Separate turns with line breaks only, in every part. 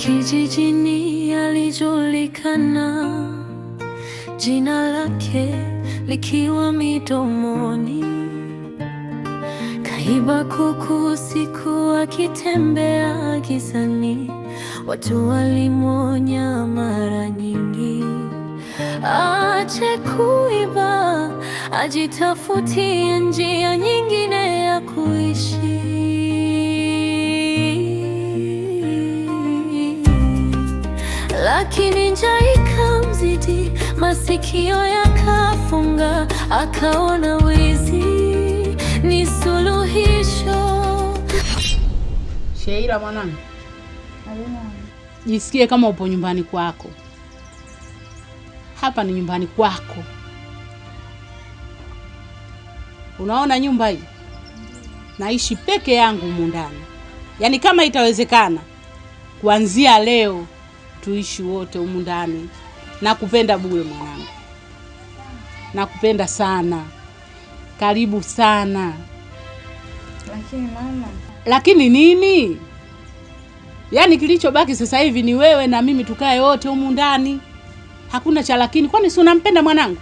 Kijijini alijulikana, jina lake likiwa midomoni. Kaiba kuku usiku akitembea gizani, watu walimwonya mara nyingi. Aache kuiba, ajitafutie njia nyingine ya kuishi. Lakini njaa ikamzidi, masikio yakafunga, akaona wizi ni suluhisho.
Sheila mwanangu, jisikie kama upo nyumbani kwako. Hapa ni nyumbani kwako. Unaona nyumba hii? Naishi peke yangu humu ndani. Yaani kama itawezekana, kuanzia leo tuishi wote humu ndani. Nakupenda bure mwanangu. Nakupenda sana. Karibu sana.
Lakini mama.
Lakini nini? Yaani kilichobaki sasa hivi ni wewe na mimi tukae wote humu ndani. Hakuna cha lakini. Kwani si unampenda mwanangu?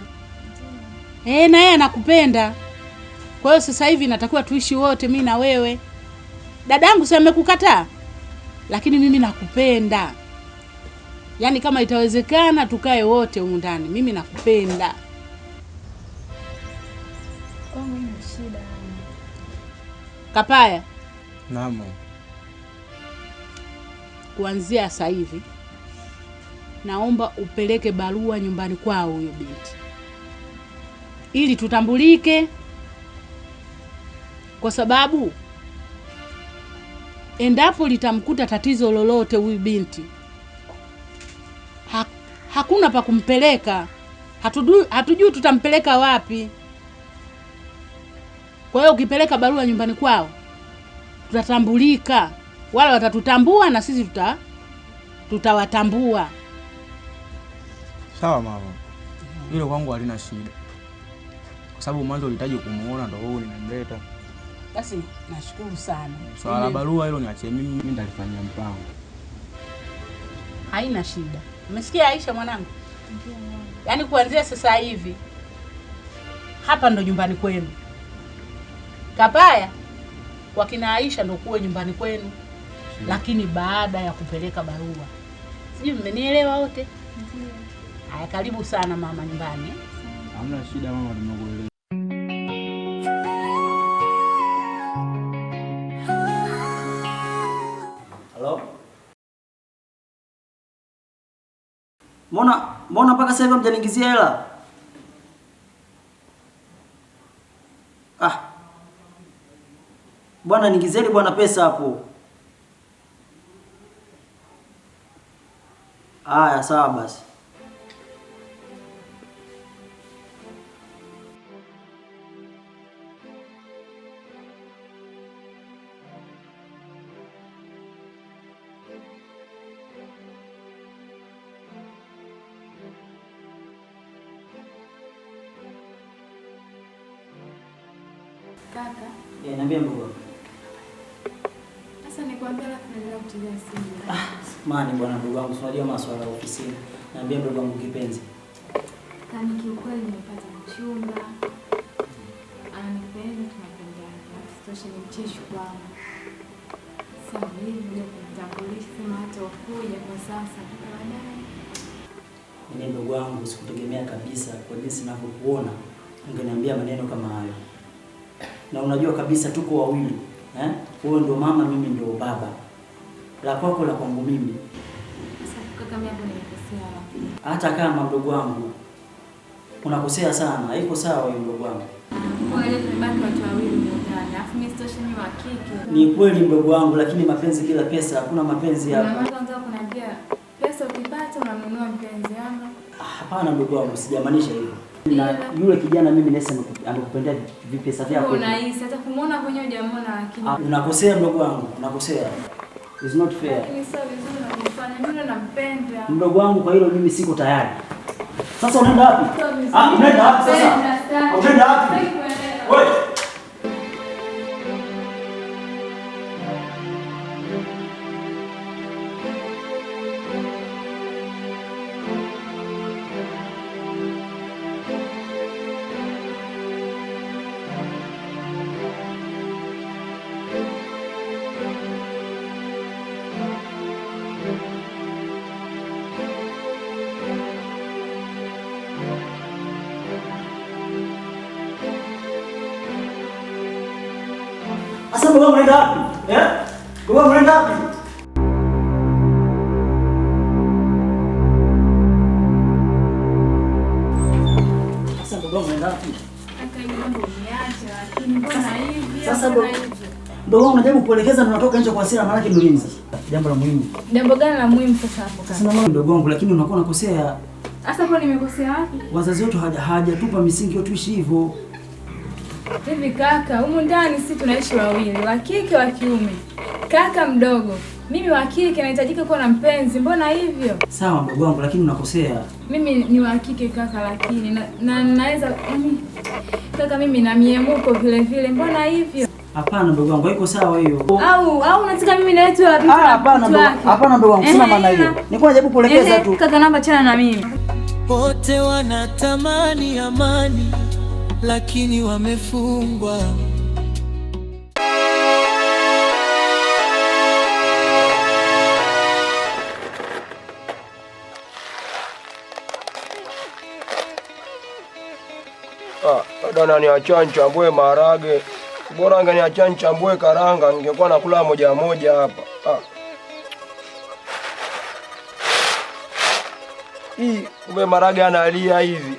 Na yeye anakupenda. Kwa hiyo sasa hivi natakiwa tuishi wote mimi na wewe. Dadangu si amekukataa? Lakini mimi nakupenda. Yaani kama itawezekana tukae wote humu ndani. Mimi nakupenda.
Kwangu ina shida.
Kapaya.
Naam.
Kuanzia sasa hivi naomba upeleke barua nyumbani kwao huyo binti, ili tutambulike, kwa sababu endapo litamkuta tatizo lolote huyu binti, hakuna pa kumpeleka. Hatujui tutampeleka wapi. Kwa hiyo ukipeleka barua nyumbani kwao, tutatambulika. Wale watatutambua na sisi tutawatambua.
Sawa mama. Hilo kwangu halina shida. Kwa sababu mwanzo ulihitaji kumuona ndio wewe unamleta.
Basi nashukuru sana.
Swala barua hilo niachie mimi nitalifanyia mpango.
Haina shida. Umesikia Aisha mwanangu?
Ndio mama.
Yaani kuanzia sasa hivi hapa ndo nyumbani kwenu. Kapaya wakina Aisha ndo kuwe nyumbani kwenu. Lakini baada ya kupeleka barua. Sijui mmenielewa wote?
Ndio.
Haya, karibu sana mama nyumbani.
Hamna shida mama, tumekuelewa.
Halo? Mbona mpaka sasa hivi mjaniingizia hela? Bwana niingizeni bwana pesa hapo. Haya sawa basi.
Kaka.
Niambia ndugu.
Sasa nikwambia alafu naendelea kupiga simu.
Mani bwana ndugu wangu, unajua masuala ya ofisini. Niambia ndugu wangu kipenzi.
Kani kiukweli nimepata mchumba. Ananipenda, tunapendana. Sitoshe ni mcheshi kwangu. Sasa hivi ndio kumtambulisha sema hata wakuja kwa sasa kwa baadaye.
Mimi ndugu wangu sikutegemea kabisa kwa jinsi ninavyokuona ungeniambia maneno kama hayo. Na unajua kabisa tuko wawili, wewe ndio mama, mimi ndio baba. La kwako la kwangu mimi.
Sasa kaka mimi hapo nimekosea wapi?
Hata kama mdogo wangu unakosea sana, haiko sawa wewe mdogo wangu.
Kwa ile tumebaki watu wawili ndani. Alafu mimi sitoshe ni wa kike.
Ni kweli mdogo wangu, lakini mapenzi bila pesa, hakuna mapenzi hapa.
Mama kwanza kuniambia pesa ukipata unanunua mpenzi wangu.
Hapana mdogo wangu, sijamaanisha hivyo. Na yule kijana mimi nasema amekupendea vipesa vyako.
Unahisi hata kumuona kwenye hujamuona lakini.
Unakosea mdogo wangu, unakosea. It's not fair.
Lakini sio vizuri unanifanya. Mimi nampenda.
Mdogo wangu, kwa hilo mimi siko tayari. Sasa unaenda wapi? Unaenda wapi sasa? Unaenda wapi? Wewe. Sasa mdogo wangu unaenda wapi? Mdogo wangu unaenda wapi? Sasa mdogo wangu unaenda wapi?
Kaka, hiyo mambo umeacha, lakini mbona hivi?
Sasa mdogo wangu unajaribu kuelekeza na unatoka nje kwa hasira, maana yake ndio nini sasa? Jambo la muhimu.
Jambo gani la muhimu sasa hapo kaka?
Sasa mama mdogo wangu, lakini unakuwa unakosea.
Sasa kwa nimekosea wapi?
Wazazi wetu hawajatupa misingi yote tuishi hivyo.
Hivi kaka, humu ndani sisi tunaishi wawili, wa kike wa kiume. Kaka mdogo, mimi wa kike nahitajika kuwa na mpenzi, mbona hivyo?
Sawa mdogo wangu, lakini unakosea.
Mimi ni wa kike kaka, lakini naweza kaka, mimi na miemuko vile vile, mbona hivyo?
Hapana mdogo wangu, haiko sawa hiyo.
Au unataka mimi na wetu wapi?
Hapana mdogo wangu, sina maana hiyo. Nilikuwa najaribu kuelekeza tu.
Kaka, naomba chana na mimi.
Wote wanatamani amani, lakini wamefungwa.
Dada naniacha nichambue maharage. Bora angeniacha nichambue karanga, ningekuwa nakula moja moja hapa. Hii kumbe maharage analia hivi.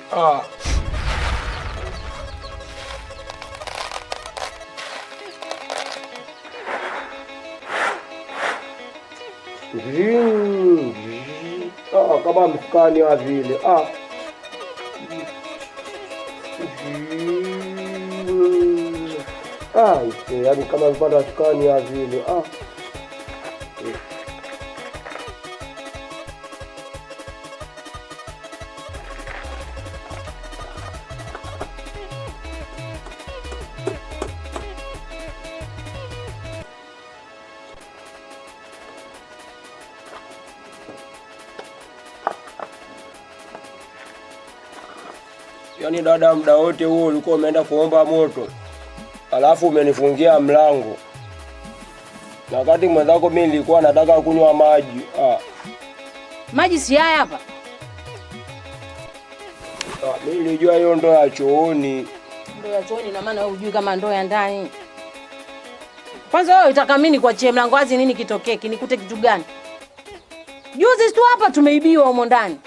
Kama mfukani wa vile. Yaani kama mpanda sukani ya vile. Yaani dada, muda wote huo ulikuwa umeenda kuomba moto, alafu umenifungia mlango, na wakati mwenzako mimi nilikuwa nataka kunywa maji.
Maji si haya hapa.
Mimi nilijua hiyo ndoo ya chooni.
Ndoo ya chooni na maana wewe hujui kama ndoo ya ndani. Kwanza wewe unataka mimi kuachie mlango wazi nini kitokee? Kinikute kitu gani? Juzi tu hapa tumeibiwa humo ndani.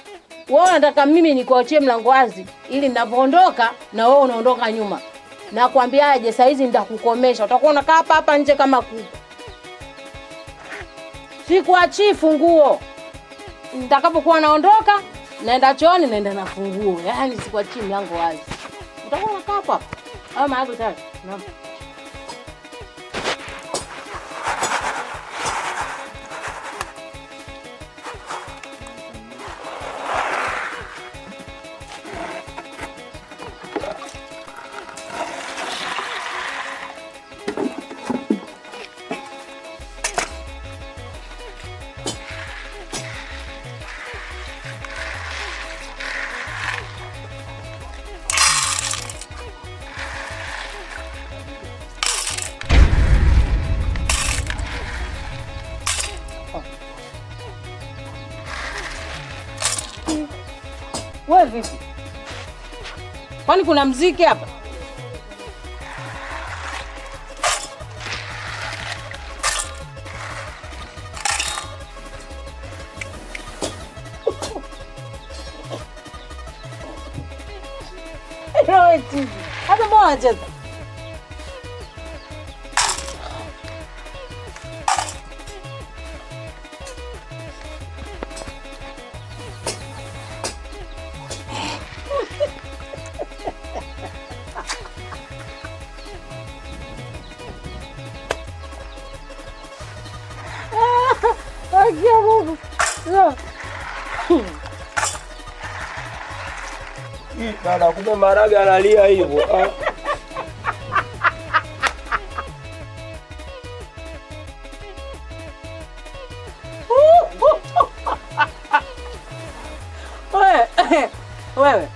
Wewe unataka mimi nikuachie mlango wazi ili ninapoondoka na wewe unaondoka nyuma. Na kuambiaje saa hizi nitakukomesha. Utakuwa unakaa hapa nje kama kuku. Sikuachii funguo. Nitakapokuwa naondoka, naenda chooni, naenda na funguo. Yaani sikuachii mlango wazi. Utakuwa unakaa hapa. Au maago tayari. Naam. Wewe vipi? Kwani kuna mziki hapa? Eti. Hata moja.
Dada, kumbe maharage analia hivyo.
Wewe.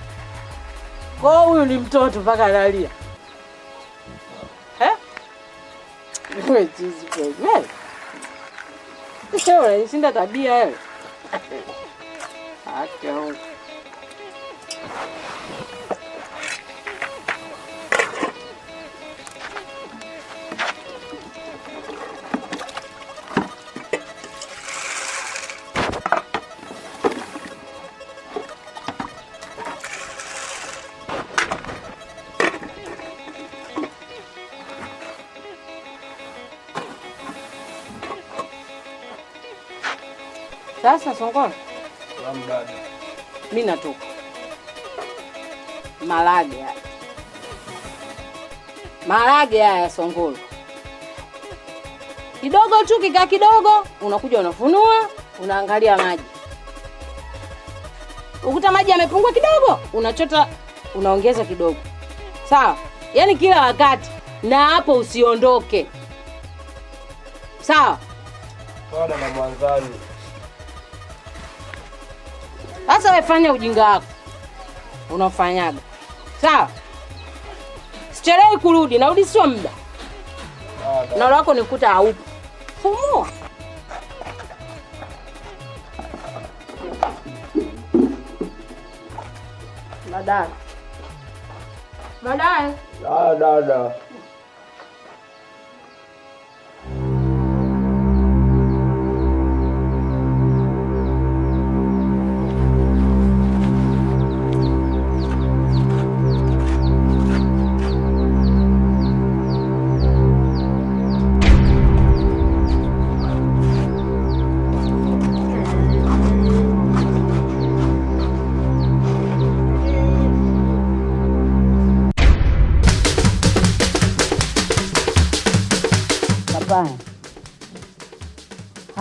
Kwa huyu ni mtoto mpaka analia. Wewe chizi kweli. Wewe unaishinda tabia wewe. Acha. Sasa Songolo,
Dada.
mimi natoka. Marage haya Songolo. Kidogo tu kika kidogo, unakuja unafunua, unaangalia maji. Ukuta maji yamepungua kidogo, unachota unaongeza kidogo. Sawa? Yaani kila wakati, na hapo usiondoke. Sawa?
Bwana na mwanzani.
Sasa wewe fanya ujinga wako. Unafanyaga. Sawa? Sichelewi kurudi, narudi sio muda. Na lako nikuta haupo. Fumua. Baadaye.
Dada.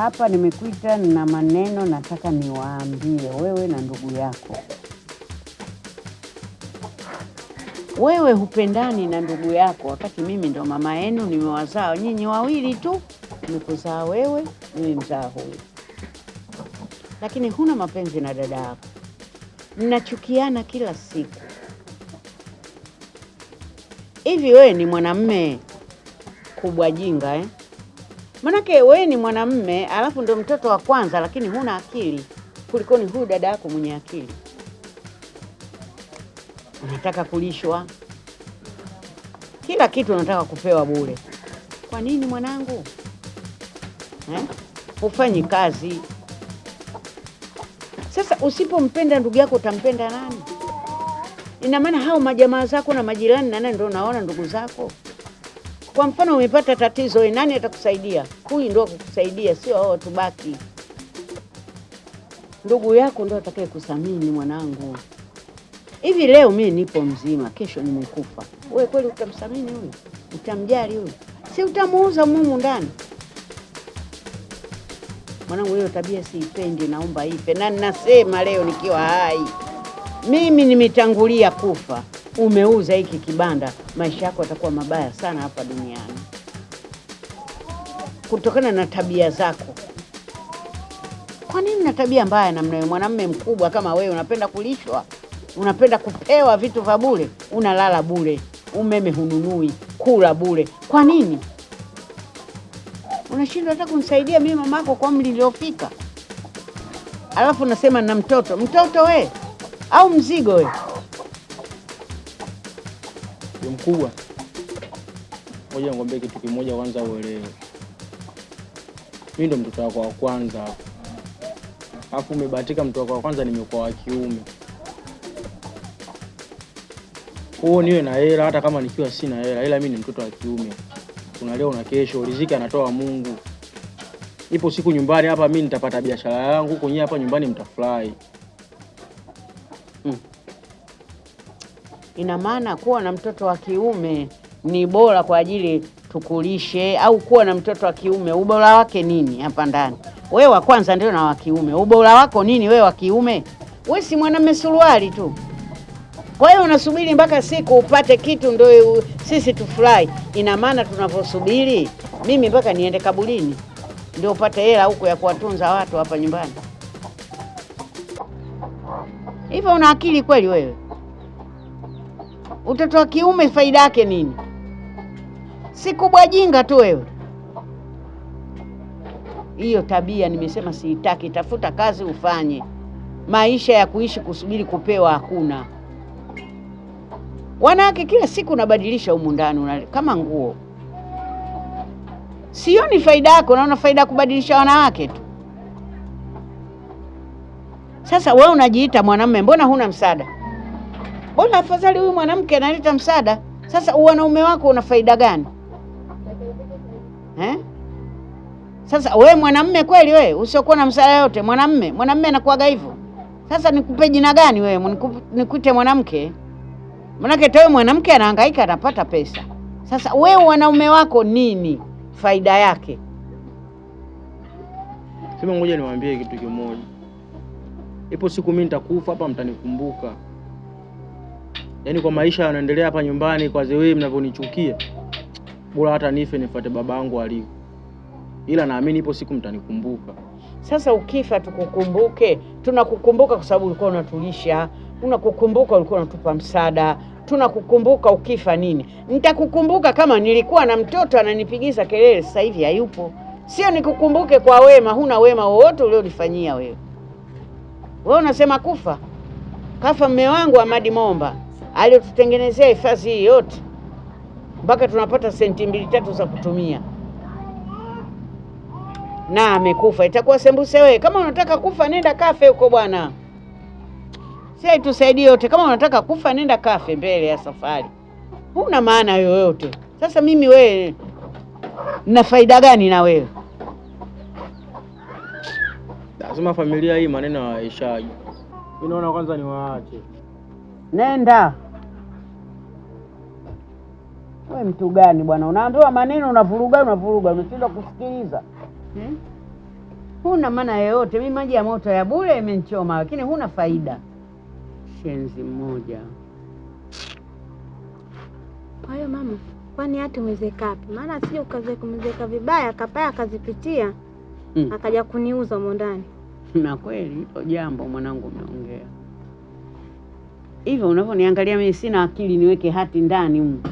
Hapa nimekuita na maneno nataka niwaambie wewe na ndugu yako. Wewe hupendani na ndugu yako wakati mimi ndo mama yenu, nimewazaa nyinyi wawili tu. Nimekuzaa wewe, nimemzaa huyu. Lakini huna mapenzi na dada yako. Mnachukiana kila siku. Hivi wewe ni mwanamume kubwa jinga Manake wewe ni mwanamume alafu ndo mtoto wa kwanza lakini huna akili kuliko ni huyu dada yako mwenye akili. Unataka kulishwa. Kila kitu unataka kupewa bure. Kwa nini mwanangu? Ufanyi kazi. Sasa usipompenda ndugu yako utampenda nani? Ina maana hao majamaa zako na majirani na nani ndio unaona ndugu zako? Kwa mfano umepata tatizo, nani atakusaidia? Huyu ndio kukusaidia, sio hao tubaki. Ndugu yako ndio atakaye kusamini mwanangu. Hivi leo mimi nipo mzima, kesho nimekufa. Wewe kweli utamsamini huyu? Utamjali huyu? Si utamuuza mumu ndani? Mwanangu hiyo tabia siipendi, naomba ipe. Na ninasema leo nikiwa hai. Mimi nimetangulia kufa. Umeuza hiki kibanda, maisha yako yatakuwa mabaya sana hapa duniani. Kutokana na tabia zako. Kwa nini na tabia mbaya namna hiyo? Mwanamume mkubwa kama wewe unapenda kulishwa, unapenda kupewa vitu vya bure, unalala bure, umeme hununui, kula bure. Kwa nini? Unashindwa hata kunisaidia mimi mamako kwa umri niliofika. Alafu unasema na mtoto. Mtoto we? Au mzigo we?
Mkubwa, ngoja nikwambie kitu kimoja kwanza uelewe. Mimi ndo mtoto wako wa kwanza. Alafu umebahatika mtoto wako wa kwanza nimekuwa wa kiume. Niwe na hela hata kama nikiwa sina hela, ila mimi ni mtoto wa kiume. Kuna leo na kesho, riziki anatoa Mungu. Ipo siku nyumbani hapa mimi nitapata biashara yangu, huko nyinyi hapa nyumbani mtafurahi.
Ina maana kuwa na mtoto wa kiume ni bora kwa ajili tukulishe, au kuwa na mtoto wa kiume ubora wake nini hapa ndani? Wewe wa kwanza ndio na wa kiume. Ubora wako nini wewe wa kiume? Wewe si mwanamume suruali tu. Kwa hiyo unasubiri mpaka siku upate kitu ndio sisi tufurahi. Ina maana tunavyosubiri mimi mpaka niende kaburini ndio upate hela huko ya kuwatunza watu hapa nyumbani. Hivyo una akili kweli wewe? Utoto wa kiume faida yake nini? Si kubwa jinga tu wewe. Hiyo tabia nimesema siitaki. Tafuta kazi ufanye. Maisha ya kuishi kusubiri kupewa hakuna. Wanawake kila siku unabadilisha humu ndani kama nguo. Sioni faida yako, naona faida kubadilisha wanawake tu. Sasa wewe unajiita mwanamume, mbona huna msaada? Mbona afadhali huyu mwanamke analeta msaada? Sasa wanaume wako una faida gani? Sasa we mwanamume kweli we usiokuwa na msala yote, mwanamume anakuaga hivyo. Sasa nikupe jina gani wewe? Nikuite mwanamke? Manake tewe mwanamke anahangaika atapata pesa. Sasa wewe wanaume wako nini faida yake?
Sema ngoja niwaambie kitu kimoja. Ipo siku mimi nitakufa hapa, mtanikumbuka. Yaani kwa maisha yanaendelea hapa nyumbani, kwa wewe mnavyonichukia, bora hata nife nifuate babangu aliko. Ila naamini ipo siku mtanikumbuka.
Sasa ukifa tukukumbuke, tunakukumbuka kwa sababu ulikuwa unatulisha, unakukumbuka ulikuwa unatupa msaada, tunakukumbuka ukifa nini? Nitakukumbuka kama nilikuwa na mtoto ananipigiza kelele, sasa hivi hayupo. Sio nikukumbuke kwa wema, huna wema wowote ulionifanyia wewe. Wewe unasema kufa? Kafa mume wangu Ahmadi Momba, aliyotutengenezea hifadhi hii yote. Mpaka tunapata senti 2-3 za kutumia. Na amekufa, itakuwa sembuse wewe. Kama unataka kufa nenda kafe huko bwana. Sasa tusaidie yote. Kama unataka kufa nenda kafe mbele ya safari. Huna maana yoyote. Sasa mimi wewe na faida gani na wewe?
Lazima familia hii maneno hayaishaji. Mimi naona kwanza niwaache.
Nenda. Wewe mtu gani bwana? Unaambiwa maneno unavuruga, unashindwa kusikiliza. Huna maana yoyote. Mimi maji ya moto ya bure imenichoma, lakini huna faida. Shenzi mmoja.
Kwa hiyo mama, kwani hata umezeka wapi? Maana sije kumezeka vibaya akapaya akazipitia akaja kuniuza huko ndani.
Na kweli hilo jambo mwanangu umeongea. Hivyo unavyoniangalia mimi sina akili niweke hati ndani huko.